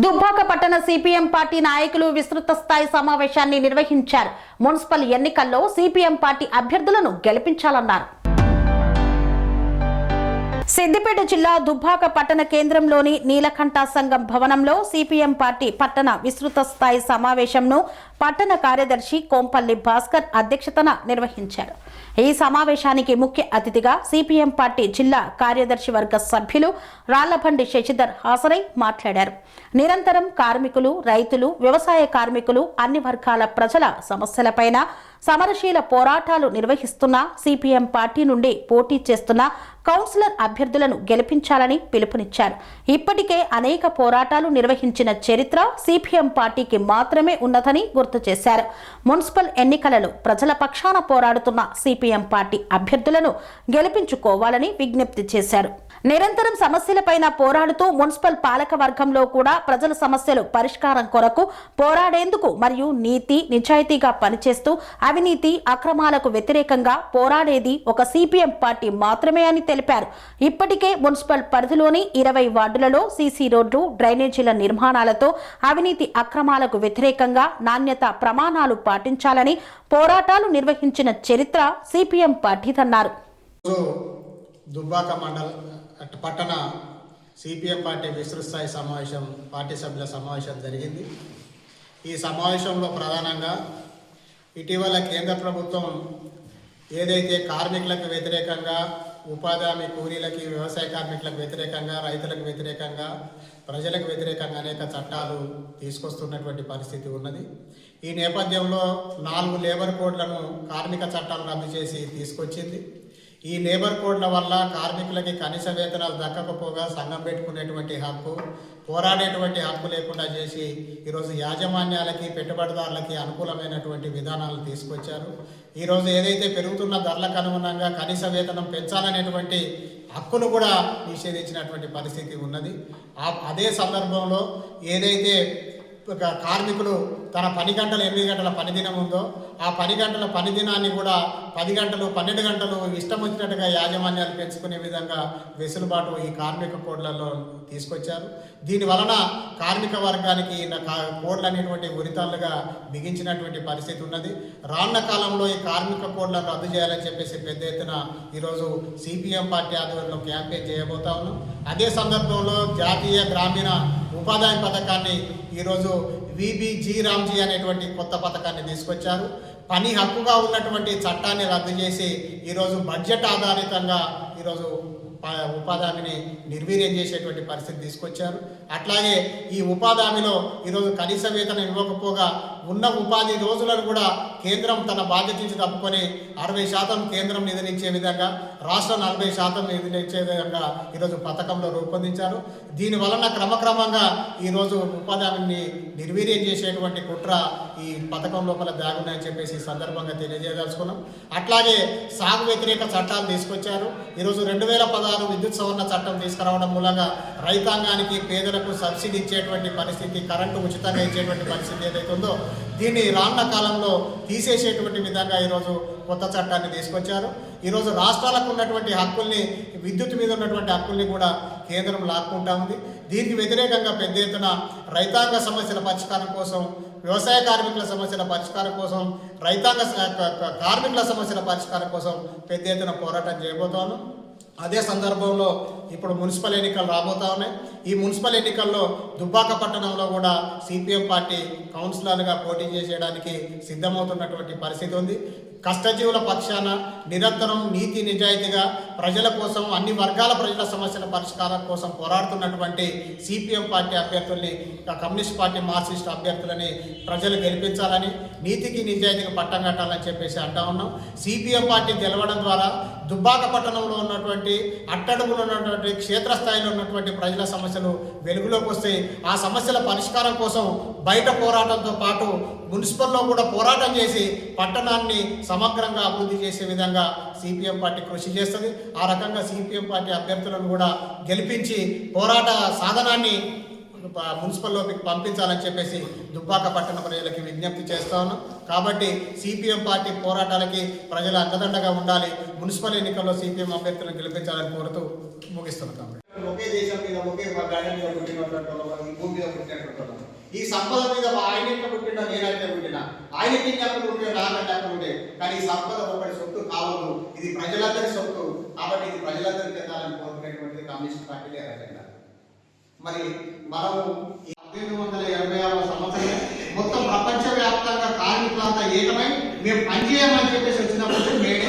దుబ్బాక పట్టణ CPM party నాయకులు విస్తృత స్థాయి సమావేశాన్ని నిర్వహించారు. మున్సిపల్ ఎన్నికల్లో సిపిఎం పార్టీ అభ్యర్థులను గెలిపించాలన్నారు. సిద్దిపేట జిల్లా దుబ్బాక పట్టణ కేంద్రంలోని నీలకంఠ సంఘం భవనంలో సిపిఎం పార్టీ పట్టణ విస్తృత స్థాయి సమావేశంను పట్టణ కార్యదర్శి కోంపల్లి భాస్కర్ అధ్యక్షతన నిర్వహించారు. ఈ సమావేశానికి ముఖ్య అతిథిగా సిపిఎం పార్టీ జిల్లా కార్యదర్శి వర్గ సభ్యులు రాళ్లబండి శశిధర్ హాజరై మాట్లాడారు. నిరంతరం కార్మికులు, రైతులు, వ్యవసాయ కార్మికులు, అన్ని వర్గాల ప్రజల సమస్యలపైన సమరశీల పోరాటాలు నిర్వహిస్తున్న సిపిఎం పార్టీ నుండి పోటీ చేస్తున్న కౌన్సిలర్ అభ్యర్థులను గెలిపించాలని పిలుపునిచ్చారు. ఇప్పటికే అనేక పోరాటాలు నిర్వహించిన చరిత్ర సిపిఎం పార్టీకి మాత్రమే ఉన్నదని గుర్తు చేశారు. మున్సిపల్ ఎన్నికలలో ప్రజల పక్షాన పోరాడుతున్న సిపిఎం పార్టీ అభ్యర్థులను గెలిపించుకోవాలని విజ్ఞప్తి చేశారు. నిరంతరం సమస్యలపైన పోరాడుతూ మున్సిపల్ పాలక వర్గంలో కూడా ప్రజల సమస్యలు పరిష్కారం కొరకు పోరాడేందుకు మరియు నీతి నిజాయితీగా పనిచేస్తూ అవినీతి అక్రమాలకు వ్యతిరేకంగా పోరాడేది ఒక సిపిఎం పార్టీ మాత్రమే అని తెలిపారు. ఇప్పటికే మున్సిపల్ పరిధిలోని 20 వార్డులలో సీసీ రోడ్లు, డ్రైనేజీల నిర్మాణాలతో అవినీతి అక్రమాలకు వ్యతిరేకంగా నాణ్యత ప్రమాణాలు పాటించాలని పోరాటాలు నిర్వహించిన చరిత్ర సిపిఎం పార్టీదన్నారు. దుబ్బాక మండల పట్టణ సిపిఎం పార్టీ విస్తృత స్థాయి సమావేశం, పార్టీ సభ్యుల సమావేశం జరిగింది. ఈ సమావేశంలో ప్రధానంగా ఇటీవల కేంద్ర ప్రభుత్వం ఏదైతే కార్మికులకు వ్యతిరేకంగా, ఉపాధి హామీ కూలీలకి, వ్యవసాయ కార్మికులకు వ్యతిరేకంగా, రైతులకు వ్యతిరేకంగా, ప్రజలకు వ్యతిరేకంగా అనేక చట్టాలు తీసుకొస్తున్నటువంటి పరిస్థితి ఉన్నది. ఈ నేపథ్యంలో 4 లేబర్ కోడ్లను కార్మిక చట్టాలు రద్దు చేసి తీసుకొచ్చింది. ఈ లేబర్ కోడ్ల వల్ల కార్మికులకి కనీస వేతనాలు దక్కకపోగా సంఘం పెట్టుకునేటువంటి హక్కు, పోరాడేటువంటి హక్కు లేకుండా చేసి ఈరోజు యాజమాన్యాలకి, పెట్టుబడిదారులకి అనుకూలమైనటువంటి విధానాలు తీసుకొచ్చారు. ఈరోజు ఏదైతే పెరుగుతున్న ధరలకు అనుగుణంగా కనీస వేతనం పెంచాలనేటువంటి హక్కును కూడా నిషేధించినటువంటి పరిస్థితి ఉన్నది. అదే సందర్భంలో ఏదైతే కార్మికులు తన 10 గంటలు 8 గంటల పనిదినం ఉందో ఆ 10 గంటల పనిదినాన్ని కూడా 10 గంటలు 12 గంటలు ఇష్టం వచ్చినట్టుగా యాజమాన్యాలు పెంచుకునే విధంగా వెసులుబాటు ఈ కార్మిక కోడ్లలో తీసుకొచ్చారు. దీని వలన కార్మిక వర్గానికి కోడ్లు అనేటువంటి ఉరితాళ్ళుగా బిగించినటువంటి పరిస్థితి ఉన్నది. రానున్న కాలంలో ఈ కార్మిక కోడ్లను రద్దు చేయాలని చెప్పేసి పెద్ద ఎత్తున ఈరోజు సిపిఎం పార్టీ ఆధ్వర్యంలో క్యాంపెయిన్ చేయబోతా ఉన్నాం. అదే సందర్భంలో జాతీయ గ్రామీణ ఉపాధి హామీ పథకాన్ని ఈరోజు విబిజీ రామ్జీ అనేటువంటి కొత్త పథకాన్ని తీసుకొచ్చారు. పని హక్కుగా ఉన్నటువంటి చట్టాన్ని రద్దు చేసి ఈరోజు బడ్జెట్ ఆధారితంగా ఈరోజు ఉపాధి హామీని నిర్వీర్యం చేసేటువంటి పరిస్థితి తీసుకొచ్చారు. అట్లాగే ఈ ఉపాధి హామీలో ఈరోజు కనీస వేతనం ఇవ్వకపోగా ఉన్న ఉపాధి రోజులను కూడా కేంద్రం తన బాధ్యత నుంచి తప్పుకొని 60% కేంద్రం నిధులిచ్చే విధంగా, రాష్ట్రం 40% నిధులిచ్చే విధంగా ఈరోజు పథకంలో రూపొందించారు. దీని వలన క్రమక్రమంగా ఈరోజు ఉపాధి హామీని నిర్వీర్యం చేసేటువంటి కుట్ర ఈ పథకం లోపల దాగున్నాయని చెప్పేసి సందర్భంగా తెలియజేయదలుచుకున్నాం. అట్లాగే సాగు వ్యతిరేక చట్టాలు తీసుకొచ్చారు. ఈరోజు 2016 విద్యుత్ సవరణ చట్టం తీసుకురావడం మూలంగా రైతాంగానికి, పేదలకు సబ్సిడీ ఇచ్చేటువంటి పరిస్థితి, కరెంటు ఉచితంగా ఇచ్చేటువంటి పరిస్థితి ఏదైతే ఉందో దీన్ని రానున్న కాలంలో తీసేసేటువంటి విధంగా ఈరోజు కొత్త చట్టాన్ని తీసుకొచ్చారు. ఈరోజు రాష్ట్రాలకు ఉన్నటువంటి హక్కుల్ని, విద్యుత్ మీద ఉన్నటువంటి హక్కుల్ని కూడా కేంద్రం లాక్కుంటా ఉంది. దీనికి వ్యతిరేకంగా పెద్ద ఎత్తున రైతాంగ సమస్యల పరిష్కారం కోసం, వ్యవసాయ కార్మికుల సమస్యల పరిష్కారం కోసం, కార్మికుల సమస్యల పరిష్కారం కోసం పెద్ద ఎత్తున పోరాటం చేయబోతాను. అదే సందర్భంలో ఇప్పుడు మున్సిపల్ ఎన్నికలు రాబోతా ఉన్నాయి. ఈ మున్సిపల్ ఎన్నికల్లో దుబ్బాక పట్టణంలో కూడా సిపిఎం పార్టీ కౌన్సిలర్గా పోటీ చేసేయడానికి సిద్ధమవుతున్నటువంటి పరిస్థితి ఉంది. కష్టజీవుల పక్షాన నిరంతరం నీతి నిజాయితీగా ప్రజల కోసం, అన్ని వర్గాల ప్రజల సమస్యల పరిష్కారం కోసం పోరాడుతున్నటువంటి సిపిఎం పార్టీ అభ్యర్థుల్ని, కమ్యూనిస్ట్ పార్టీ, మార్క్సిస్ట్ అభ్యర్థులని ప్రజలు గెలిపించాలని, నీతికి నిజాయితీకి పట్టం కట్టాలని చెప్పేసి అంటా ఉన్నాం. సిపిఎం పార్టీ గెలవడం ద్వారా దుబ్బాక పట్టణంలో ఉన్నటువంటి అట్టడుగులో ఉన్నటువంటి క్షేత్రస్థాయిలో ఉన్నటువంటి ప్రజల సమస్యలు వెలుగులోకి వస్తాయి. ఆ సమస్యల పరిష్కారం కోసం బయట పోరాటంతో పాటు మున్సిపల్లో కూడా పోరాటం చేసి పట్టణాన్ని సమగ్రంగా అభివృద్ధి చేసే విధంగా సిపిఎం పార్టీ కృషి చేస్తుంది. ఆ రకంగా సిపిఎం పార్టీ అభ్యర్థులను కూడా గెలిపించి పోరాట సాధనాన్ని మున్సిపల్లోకి పంపించాలని చెప్పేసి దుబ్బాక పట్టణ ప్రజలకి విజ్ఞప్తి చేస్తా ఉన్నాం. కాబట్టి సిపిఎం పార్టీ పోరాటాలకి ప్రజల అండదండగా ఉండాలి. మున్సిపల్ ఎన్నికల్లో సిపిఎం అభ్యర్థులను గెలిపించాలని కోరుతూ ముగిస్తున్నాం. ఒకే దేశం మీద ఒకే గడ్డ మీద పుట్టినటువంటి వాళ్ళం, ఈ భూమి మీద పుట్టినటువంటి వాళ్ళం. ఈ సంపద మీద ఆయన ఎట్లా పుట్టినా నేనైతే పుట్టినా, ఆయనకి ఎక్కడ పుట్టినా నాకంటే అక్కడ ఉంటే, కానీ ఈ సంపద ఒకటి సొత్తు కావద్దు, ఇది ప్రజలందరి సొత్తు, కాబట్టి ఇది ప్రజలందరికీ చెందాలని కోరుకునేటువంటిది కమ్యూనిస్ట్ పార్టీ అజెండా. మరి మనం 1886 సంవత్సరం మొత్తం ప్రపంచవ్యాప్తంగా కార్మికులంతా ఏకమై మేము పనిచేయమని చెప్పేసి వచ్చినప్పుడు మేడే